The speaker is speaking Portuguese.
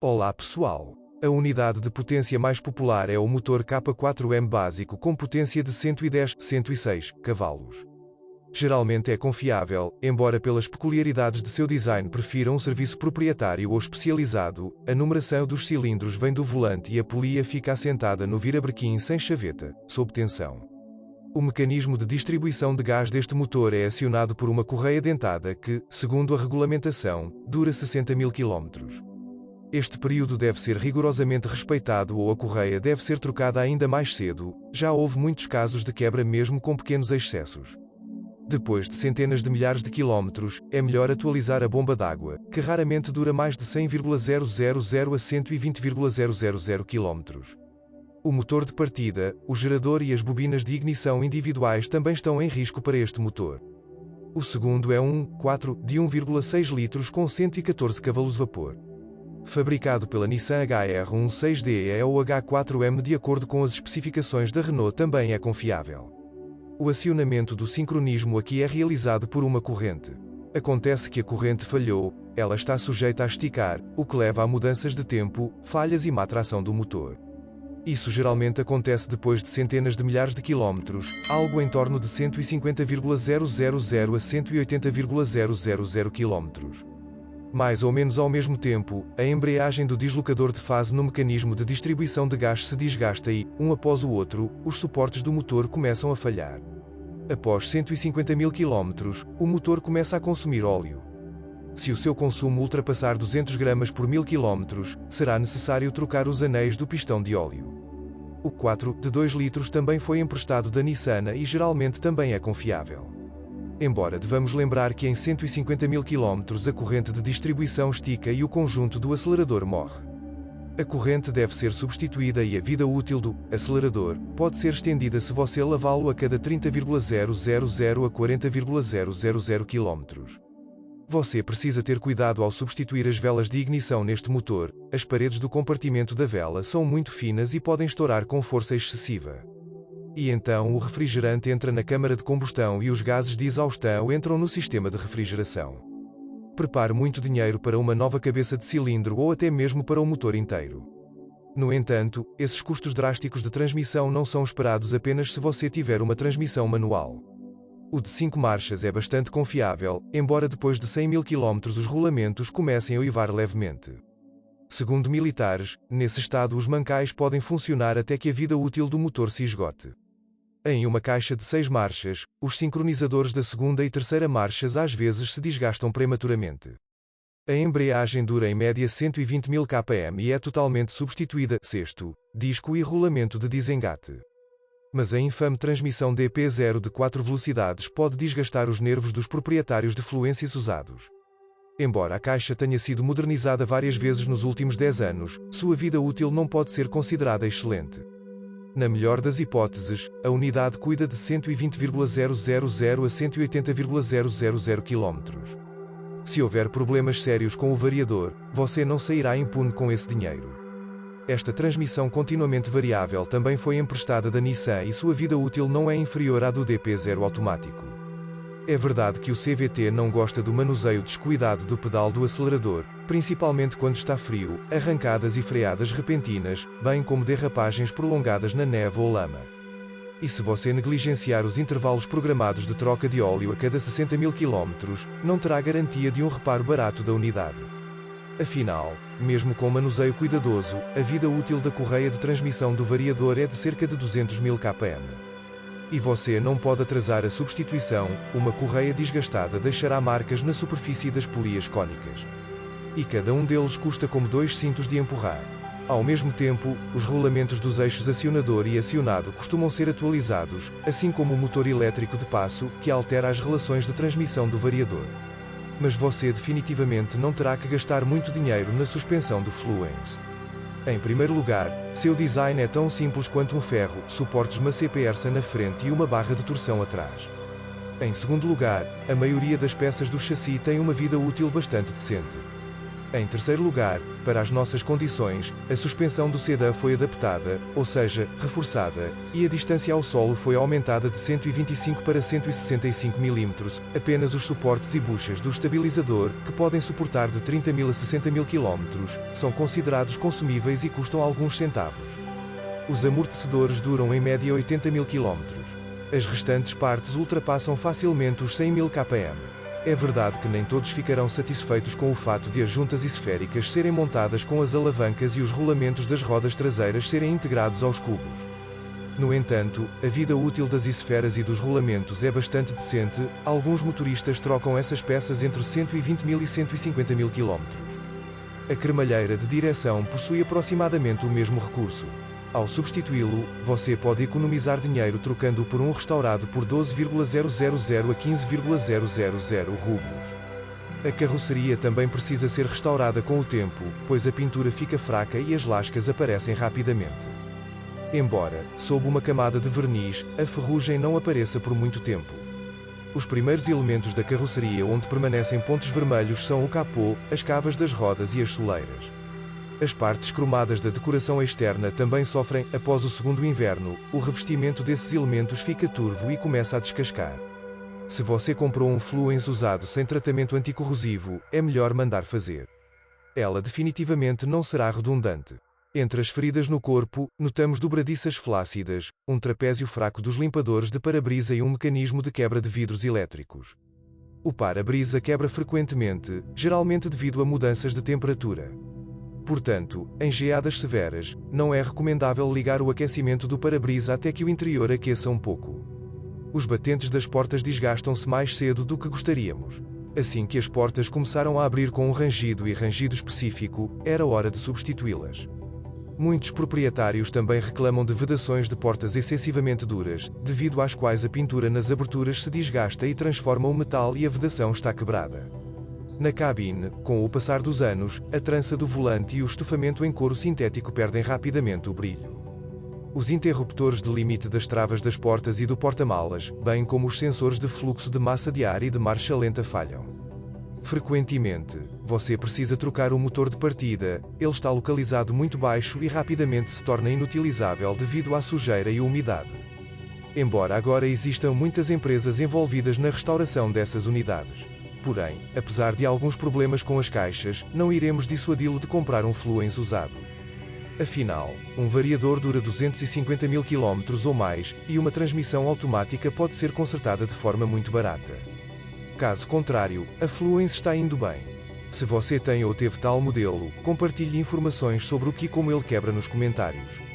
Olá pessoal! A unidade de potência mais popular é o motor K4M básico com potência de 110-106 cavalos. Geralmente é confiável, embora pelas peculiaridades de seu design prefira um serviço proprietário ou especializado. A numeração dos cilindros vem do volante e a polia fica assentada no virabrequim sem chaveta, sob tensão. O mecanismo de distribuição de gás deste motor é acionado por uma correia dentada que, segundo a regulamentação, dura 60.000 km. Este período deve ser rigorosamente respeitado ou a correia deve ser trocada ainda mais cedo. Já houve muitos casos de quebra mesmo com pequenos excessos. Depois de centenas de milhares de quilómetros, é melhor atualizar a bomba d'água, que raramente dura mais de 100,000 a 120,000 km. O motor de partida, o gerador e as bobinas de ignição individuais também estão em risco para este motor. O segundo é um 4 de 1,6 litros com 114 cavalos vapor. Fabricado pela Nissan HR16DE ou H4M de acordo com as especificações da Renault também é confiável. O acionamento do sincronismo aqui é realizado por uma corrente. Acontece que a corrente falhou, ela está sujeita a esticar, o que leva a mudanças de tempo, falhas e má tração do motor. Isso geralmente acontece depois de centenas de milhares de quilómetros, algo em torno de 150,000 a 180,000 km. Mais ou menos ao mesmo tempo, a embreagem do deslocador de fase no mecanismo de distribuição de gás se desgasta e, um após o outro, os suportes do motor começam a falhar. Após 150.000 km, o motor começa a consumir óleo. Se o seu consumo ultrapassar 200 gramas por 1000 km, será necessário trocar os anéis do pistão de óleo. O 4 de 2 litros também foi emprestado da Nissan e geralmente também é confiável. Embora devamos lembrar que em 150.000 km a corrente de distribuição estica e o conjunto do acelerador morre. A corrente deve ser substituída e a vida útil do acelerador pode ser estendida se você lavá-lo a cada 30,000 a 40,000 km. Você precisa ter cuidado ao substituir as velas de ignição neste motor. As paredes do compartimento da vela são muito finas e podem estourar com força excessiva. E então o refrigerante entra na câmara de combustão e os gases de exaustão entram no sistema de refrigeração. Prepare muito dinheiro para uma nova cabeça de cilindro ou até mesmo para o motor inteiro. No entanto, esses custos drásticos de transmissão não são esperados apenas se você tiver uma transmissão manual. O de 5 marchas é bastante confiável, embora depois de 100.000 km os rolamentos comecem a uivar levemente. Segundo militares, nesse estado os mancais podem funcionar até que a vida útil do motor se esgote. Em uma caixa de 6 marchas, os sincronizadores da segunda e terceira marchas às vezes se desgastam prematuramente. A embreagem dura em média 120.000 km e é totalmente substituída, sexto, disco e rolamento de desengate. Mas a infame transmissão DP0 de 4 velocidades pode desgastar os nervos dos proprietários de fluências usados. Embora a caixa tenha sido modernizada várias vezes nos últimos 10 anos, sua vida útil não pode ser considerada excelente. Na melhor das hipóteses, a unidade cuida de 120,000 a 180,000 km. Se houver problemas sérios com o variador, você não sairá impune com esse dinheiro. Esta transmissão continuamente variável também foi emprestada da Nissan e sua vida útil não é inferior à do DP0 automático. É verdade que o CVT não gosta do manuseio descuidado do pedal do acelerador, principalmente quando está frio, arrancadas e freadas repentinas, bem como derrapagens prolongadas na neve ou lama. E se você negligenciar os intervalos programados de troca de óleo a cada 60.000 km, não terá garantia de um reparo barato da unidade. Afinal, mesmo com manuseio cuidadoso, a vida útil da correia de transmissão do variador é de cerca de 200.000 km. E você não pode atrasar a substituição, uma correia desgastada deixará marcas na superfície das polias cônicas. E cada um deles custa como 2 cintos de empurrar. Ao mesmo tempo, os rolamentos dos eixos acionador e acionado costumam ser atualizados, assim como o motor elétrico de passo, que altera as relações de transmissão do variador. Mas você definitivamente não terá que gastar muito dinheiro na suspensão do Fluence. Em primeiro lugar, seu design é tão simples quanto um ferro, suportes Massey-Pearson na frente e uma barra de torção atrás. Em segundo lugar, a maioria das peças do chassi tem uma vida útil bastante decente. Em terceiro lugar, para as nossas condições, a suspensão do sedã foi adaptada, ou seja, reforçada, e a distância ao solo foi aumentada de 125 para 165 mm. Apenas os suportes e buchas do estabilizador, que podem suportar de 30.000 a 60.000 km, são considerados consumíveis e custam alguns centavos. Os amortecedores duram em média 80.000 km. As restantes partes ultrapassam facilmente os 100.000 km. É verdade que nem todos ficarão satisfeitos com o fato de as juntas esféricas serem montadas com as alavancas e os rolamentos das rodas traseiras serem integrados aos cubos. No entanto, a vida útil das esferas e dos rolamentos é bastante decente. Alguns motoristas trocam essas peças entre 120.000 e 150.000 km. A cremalheira de direção possui aproximadamente o mesmo recurso. Ao substituí-lo, você pode economizar dinheiro trocando-o por um restaurado por 12,000 a 15,000 rublos. A carroceria também precisa ser restaurada com o tempo, pois a pintura fica fraca e as lascas aparecem rapidamente. Embora, sob uma camada de verniz, a ferrugem não apareça por muito tempo. Os primeiros elementos da carroceria onde permanecem pontos vermelhos são o capô, as cavas das rodas e as soleiras. As partes cromadas da decoração externa também sofrem. Após o segundo inverno, o revestimento desses elementos fica turvo e começa a descascar. Se você comprou um Fluence usado sem tratamento anticorrosivo, é melhor mandar fazer. Ela definitivamente não será redundante. Entre as feridas no corpo, notamos dobradiças flácidas, um trapézio fraco dos limpadores de para-brisa e um mecanismo de quebra de vidros elétricos. O para-brisa quebra frequentemente, geralmente devido a mudanças de temperatura. Portanto, em geadas severas, não é recomendável ligar o aquecimento do para-brisa até que o interior aqueça um pouco. Os batentes das portas desgastam-se mais cedo do que gostaríamos. Assim que as portas começaram a abrir com um rangido e rangido específico, era hora de substituí-las. Muitos proprietários também reclamam de vedações de portas excessivamente duras, devido às quais a pintura nas aberturas se desgasta e transforma o metal e a vedação está quebrada. Na cabine, com o passar dos anos, a trança do volante e o estofamento em couro sintético perdem rapidamente o brilho. Os interruptores de limite das travas das portas e do porta-malas, bem como os sensores de fluxo de massa de ar e de marcha lenta falham. Frequentemente, você precisa trocar o motor de partida, ele está localizado muito baixo e rapidamente se torna inutilizável devido à sujeira e umidade. Embora agora existam muitas empresas envolvidas na restauração dessas unidades. Porém, apesar de alguns problemas com as caixas, não iremos dissuadi-lo de comprar um Fluence usado. Afinal, um variador dura 250.000 km ou mais, e uma transmissão automática pode ser consertada de forma muito barata. Caso contrário, a Fluence está indo bem. Se você tem ou teve tal modelo, compartilhe informações sobre o que e como ele quebra nos comentários.